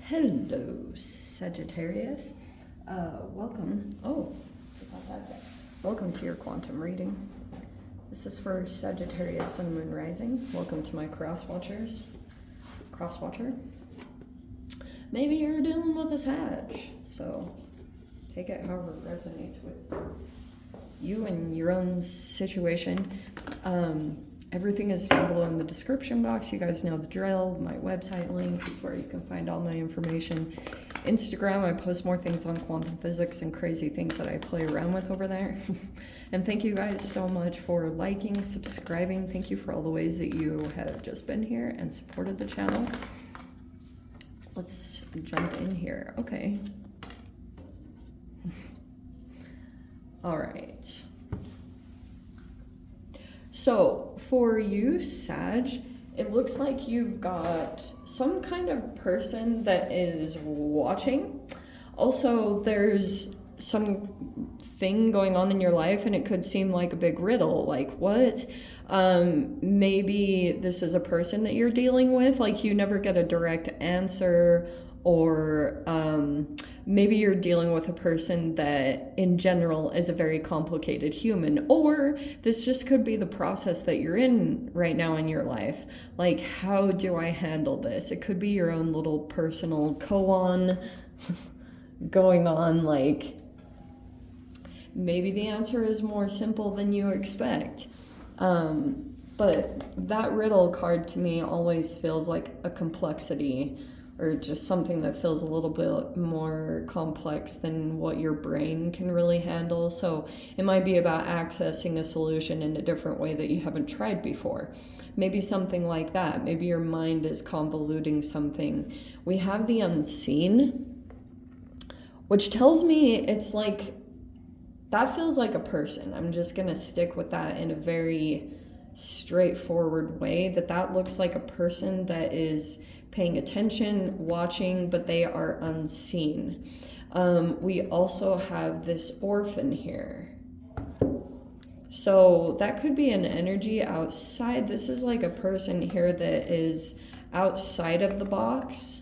Hello, Sagittarius. Welcome. Oh, forgot that there. Welcome to your quantum reading. This is for Sagittarius, Sun, Moon, Rising. Welcome to my crosswatchers. Crosswatcher. Maybe you're dealing with a Sag, so take it however it resonates with you and your own situation. Everything is down below in the description box. You guys know the drill. My website link is where you can find all my information. Instagram, I post more things on quantum physics and crazy things that I play around with over there. And thank you guys so much for liking, subscribing. Thank you for all the ways that you have just been here and supported the channel. Let's jump in here. Okay. All right. So for you, Sag, it looks like you've got some kind of person that is watching. Also, there's some thing going on in your life and it could seem like a big riddle. Like what? Maybe this is a person that you're dealing with, like you never get a direct answer, or maybe you're dealing with a person that in general is a very complicated human, or this just could be the process that you're in right now in your life. Like, how do I handle this? It could be your own little personal koan going on. Like, maybe the answer is more simple than you expect. But that riddle card to me always feels like a complexity, or just something that feels a little bit more complex than what your brain can really handle. So it might be about accessing a solution in a different way that you haven't tried before. Maybe something like that. Maybe your mind is convoluting something. We have the unseen, which tells me it's like, that feels like a person. I'm just gonna stick with that in a very straightforward way, that looks like a person that is paying attention, watching, but they are unseen. We also have this orphan here. So that could be an energy outside. This is like a person here that is outside of the box.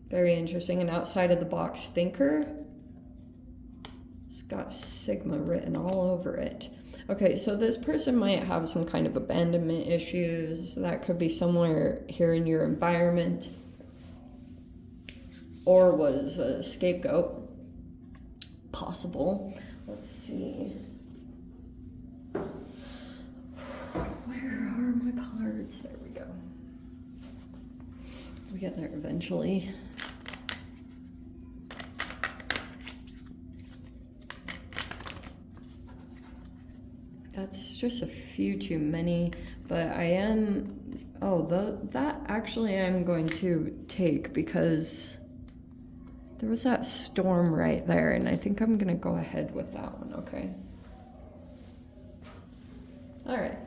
Very interesting. An outside of the box thinker. It's got Sigma written all over it. Okay, so this person might have some kind of abandonment issues. That could be somewhere here in your environment, or was a scapegoat. Possible. Let's see. Where are my cards? There we go. We'll get there eventually. That's just a few too many, but I am, that actually I'm going to take, because there was that storm right there, and I think I'm going to go ahead with that one, okay? All right.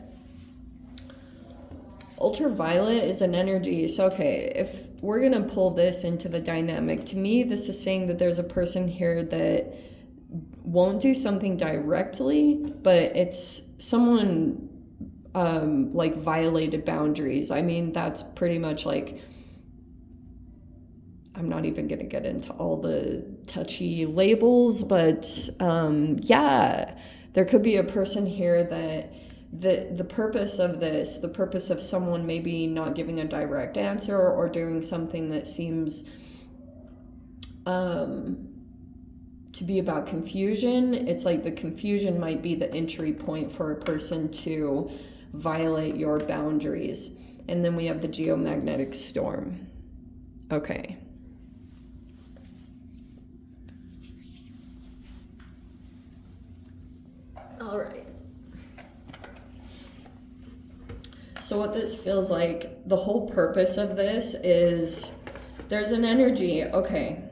Ultraviolet is an energy. So, okay, if we're going to pull this into the dynamic, to me, this is saying that there's a person here that won't do something directly, but it's someone like violated boundaries. I mean, that's pretty much like, I'm not even gonna get into all the touchy labels, but yeah, there could be a person here that the purpose of this, the purpose of someone maybe not giving a direct answer or doing something that seems to be about confusion, it's like the confusion might be the entry point for a person to violate your boundaries. And then we have the geomagnetic storm. Okay. All right. So what this feels like, the whole purpose of this is there's an energy. Okay.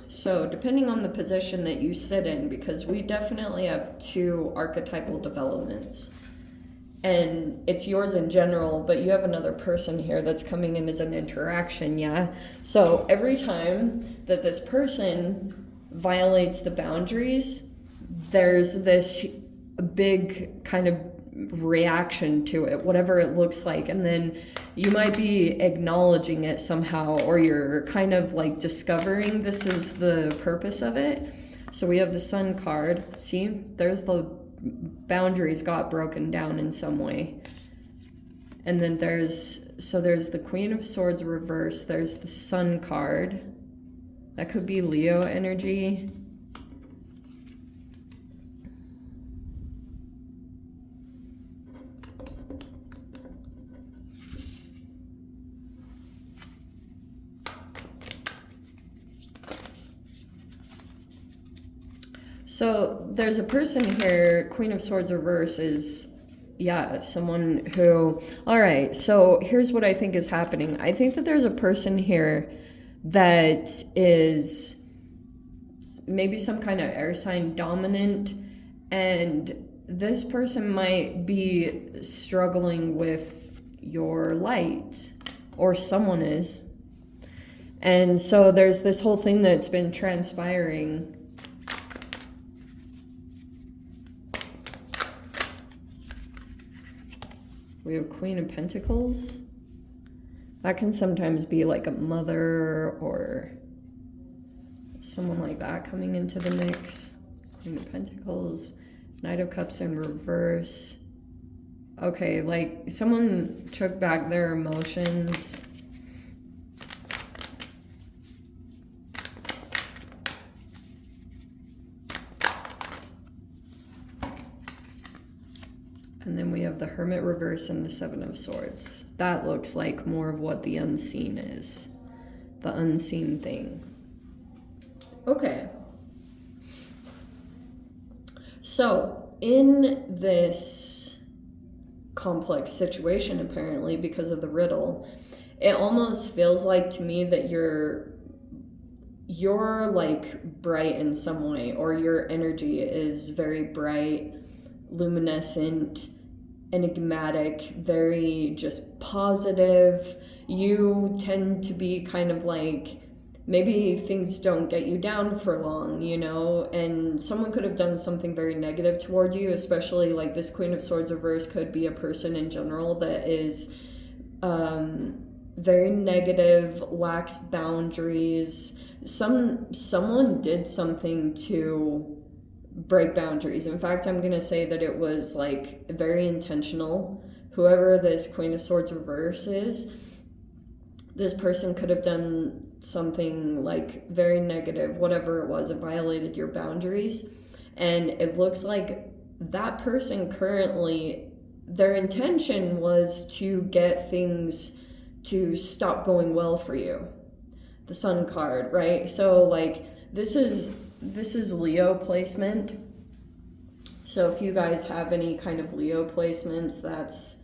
So depending on the position that you sit in, because we definitely have two archetypal developments, and it's yours in general, but you have another person here that's coming in as an interaction, yeah? So every time that this person violates the boundaries, there's this big kind of reaction to it, whatever it looks like. And then you might be acknowledging it somehow, or you're kind of like discovering this is the purpose of it. So we have the Sun card. See, there's the boundaries got broken down in some way. And then there's the Queen of Swords reverse. There's the Sun card. That could be Leo energy. So there's a person here, Queen of Swords reverse is, yeah, someone who, all right, so here's what I think is happening. I think that there's a person here that is maybe some kind of air sign dominant, and this person might be struggling with your light, or someone is. And so there's this whole thing that's been transpiring. We have Queen of Pentacles. That can sometimes be like a mother or someone like that coming into the mix. Queen of Pentacles. Knight of Cups in reverse. Okay, like someone took back their emotions. And then we have the Hermit reverse and the Seven of Swords. That looks like more of what the unseen is. The unseen thing. Okay. So, in this complex situation, apparently, because of the riddle, it almost feels like to me that you're like bright in some way, or your energy is very bright, luminescent, enigmatic, very just positive. You tend to be kind of like, maybe things don't get you down for long, you know, and someone could have done something very negative toward you, especially like this Queen of Swords reverse could be a person in general that is very negative, lacks boundaries. Someone did something to break boundaries. In fact, I'm gonna say that it was like very intentional. Whoever this Queen of Swords reverse is, this person could have done something like very negative, whatever it was, it violated your boundaries. And it looks like that person currently, their intention was to get things to stop going well for you. The Sun card, right? So like this is Leo placement. So if you guys have any kind of Leo placements, that's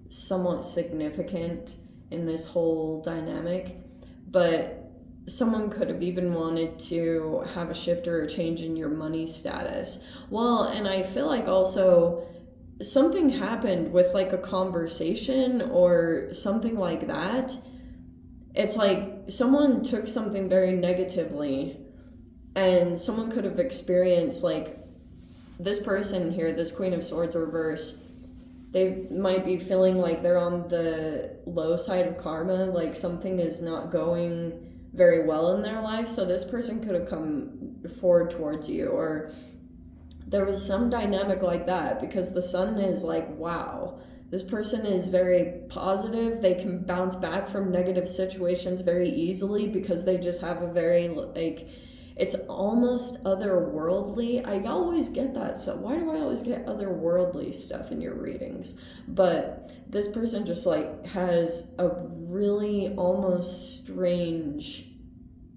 somewhat significant in this whole dynamic. But someone could have even wanted to have a shift or a change in your money status. Well, and I feel like also something happened with like a conversation or something like that. It's like someone took something very negatively, and someone could have experienced like this person here, this Queen of Swords reverse, they might be feeling like they're on the low side of karma, like something is not going very well in their life. So this person could have come forward towards you, or there was some dynamic like that, because the Sun is like, wow, this person is very positive. They can bounce back from negative situations very easily because they just have a very like, it's almost otherworldly. I always get that. So why do I always get otherworldly stuff in your readings? But this person just like has a really almost strange,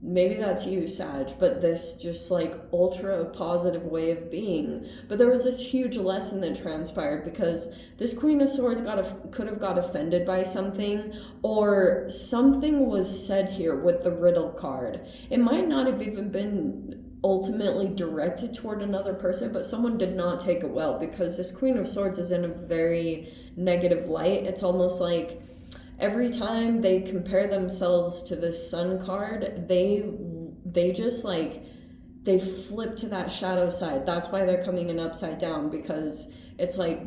maybe that's you, Sag, but this just like ultra positive way of being. But there was this huge lesson that transpired, because this Queen of Swords could have got offended by something, or something was said here with the riddle card. It might not have even been ultimately directed toward another person, but someone did not take it well, because this Queen of Swords is in a very negative light. It's almost like every time they compare themselves to this Sun card, they just like, they flip to that shadow side. That's why they're coming in upside down, because it's like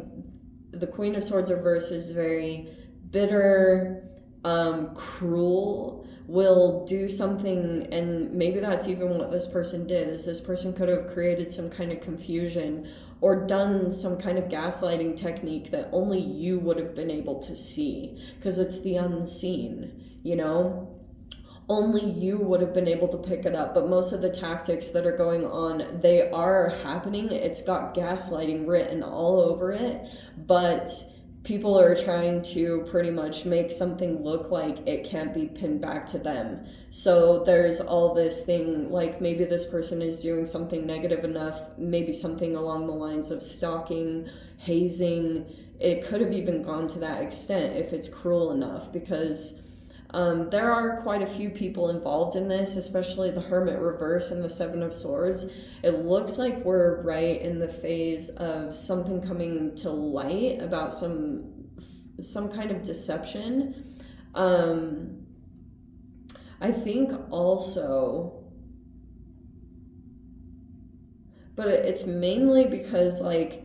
the Queen of Swords reverse is very bitter, cruel, will do something, and maybe that's even what this person did, is this person could have created some kind of confusion or done some kind of gaslighting technique that only you would have been able to see, because it's the unseen, you know? Only you would have been able to pick it up, but most of the tactics that are going on, they are happening. It's got gaslighting written all over it, but people are trying to pretty much make something look like it can't be pinned back to them. So there's all this thing, like maybe this person is doing something negative enough, maybe something along the lines of stalking, hazing. It could have even gone to that extent if it's cruel enough, because there are quite a few people involved in this, especially the Hermit reverse and the Seven of Swords. It looks like we're right in the phase of something coming to light about some kind of deception. I think also, but it's mainly because like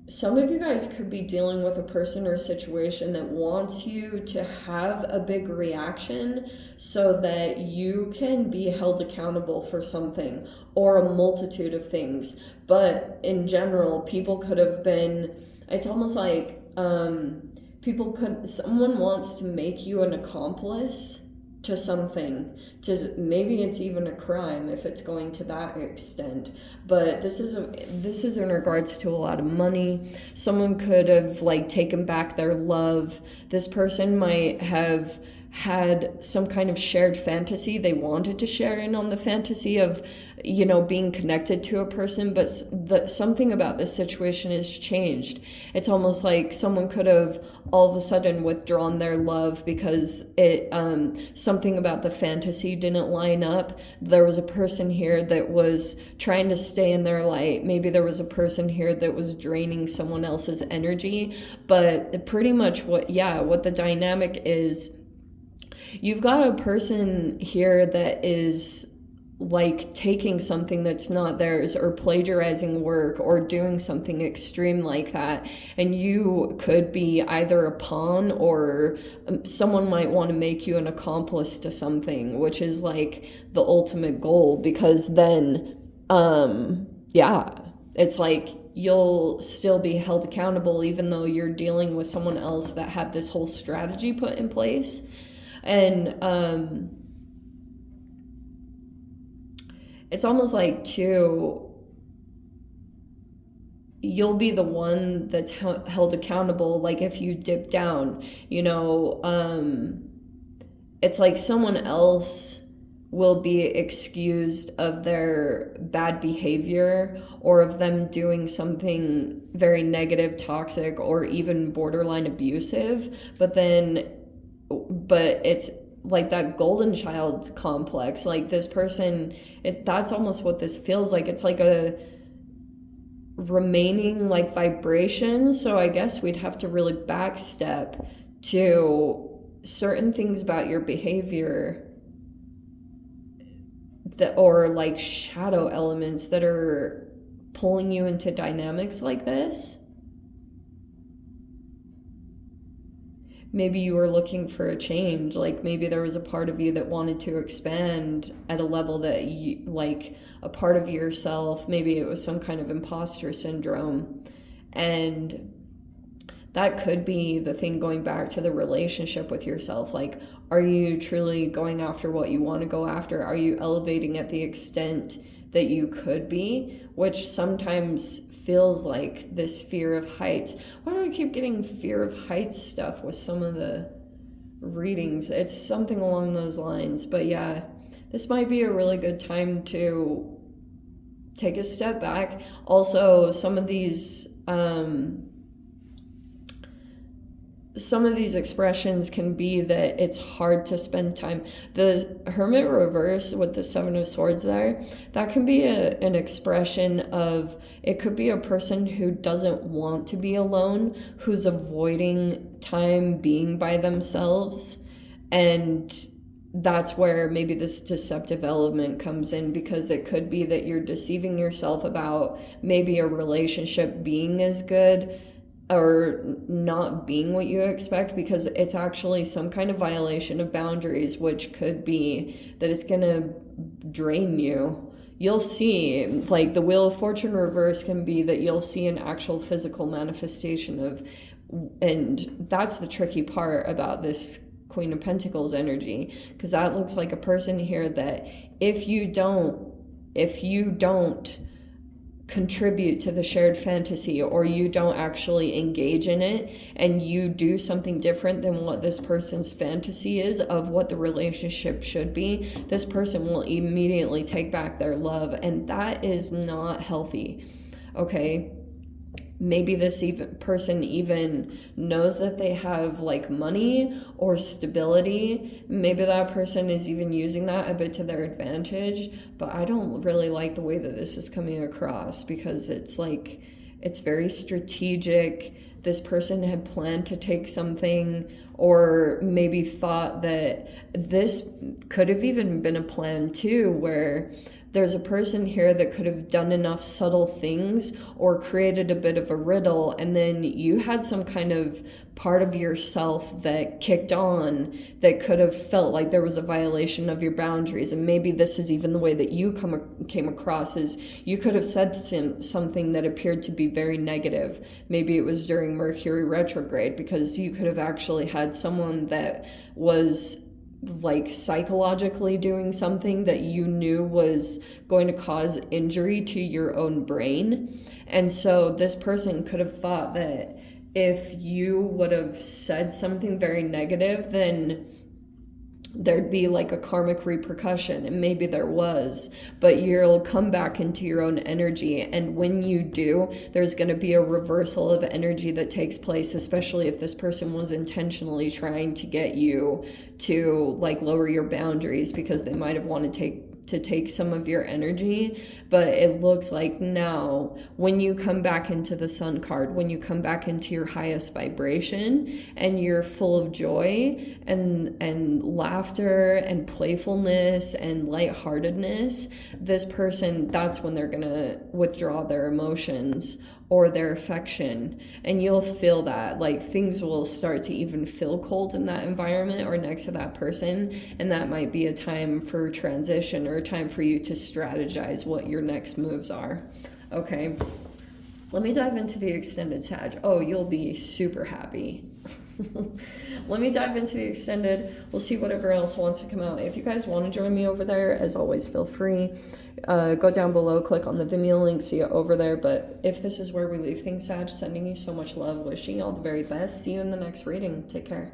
some of you guys could be dealing with a person or a situation that wants you to have a big reaction so that you can be held accountable for something or a multitude of things. But in general, people could have been, it's almost like someone wants to make you an accomplice to something, maybe it's even a crime if it's going to that extent. But this is in regards to a lot of money. Someone could have like taken back their love. This person might have had some kind of shared fantasy. They wanted to share in on the fantasy of, you know, being connected to a person, but something about this situation has changed. It's almost like someone could have all of a sudden withdrawn their love because something about the fantasy didn't line up. There was a person here that was trying to stay in their light. Maybe there was a person here that was draining someone else's energy. But pretty much what the dynamic is, you've got a person here that is like taking something that's not theirs or plagiarizing work or doing something extreme like that, and you could be either a pawn or someone might want to make you an accomplice to something, which is like the ultimate goal, because then it's like you'll still be held accountable even though you're dealing with someone else that had this whole strategy put in place. And it's almost like, too, you'll be the one that's held accountable. Like if you dip down, you know, it's like someone else will be excused of their bad behavior or of them doing something very negative, toxic, or even borderline abusive. But it's like that golden child complex. Like this person, that's almost what this feels like. It's like a remaining like vibration. So I guess we'd have to really backstep to certain things about your behavior or like shadow elements that are pulling you into dynamics like this. Maybe you were looking for a change. Like maybe there was a part of you that wanted to expand at a level that you, like a part of yourself, maybe it was some kind of imposter syndrome. And that could be the thing, going back to the relationship with yourself. Like, are you truly going after what you want to go after? Are you elevating at the extent that you could be? Which sometimes feels like this fear of heights. Why do I keep getting fear of heights stuff with some of the readings? It's something along those lines. But yeah, this might be a really good time to take a step back. Also, some of these expressions can be that it's hard to spend time. The Hermit reverse with the Seven of Swords there, that can be an expression of, it could be a person who doesn't want to be alone, who's avoiding time being by themselves. And that's where maybe this deceptive element comes in, because it could be that you're deceiving yourself about maybe a relationship being as good or not being what you expect, because it's actually some kind of violation of boundaries, which could be that it's gonna drain you. You'll see, like, the Wheel of Fortune reverse can be that you'll see an actual physical manifestation of, and that's the tricky part about this Queen of Pentacles energy, because that looks like a person here that if you don't contribute to the shared fantasy, or you don't actually engage in it, and you do something different than what this person's fantasy is of what the relationship should be, this person will immediately take back their love, and that is not healthy. Okay, maybe this person even knows that they have like money or stability. Maybe that person is even using that a bit to their advantage, but I don't really like the way that this is coming across, because it's like, it's very strategic. This person had planned to take something, or maybe thought that this could have even been a plan too, where there's a person here that could have done enough subtle things or created a bit of a riddle, and then you had some kind of part of yourself that kicked on that could have felt like there was a violation of your boundaries. And maybe this is even the way that you came across, is you could have said something that appeared to be very negative. Maybe it was during Mercury retrograde, because you could have actually had someone that was like psychologically doing something that you knew was going to cause injury to your own brain. And so this person could have thought that if you would have said something very negative, then there'd be like a karmic repercussion, and maybe there was, but you'll come back into your own energy, and when you do, there's going to be a reversal of energy that takes place, especially if this person was intentionally trying to get you to like lower your boundaries, because they might have wanted to take some of your energy. But it looks like now, when you come back into the Sun card, when you come back into your highest vibration, and you're full of joy and laughter and playfulness and lightheartedness, this person, that's when they're gonna withdraw their emotions or their affection, and you'll feel that like things will start to even feel cold in that environment or next to that person, and that might be a time for transition, or a time for you to strategize what your next moves are. Okay, let me dive into the extended Sag. Oh, you'll be super happy. Let me dive into the extended. We'll see whatever else wants to come out. If you guys want to join me over there, as always, feel free. Go down below, click on the Vimeo link, see it over there. But if this is where we leave things, Sag, sending you so much love, wishing you all the very best. See you in the next reading. Take care.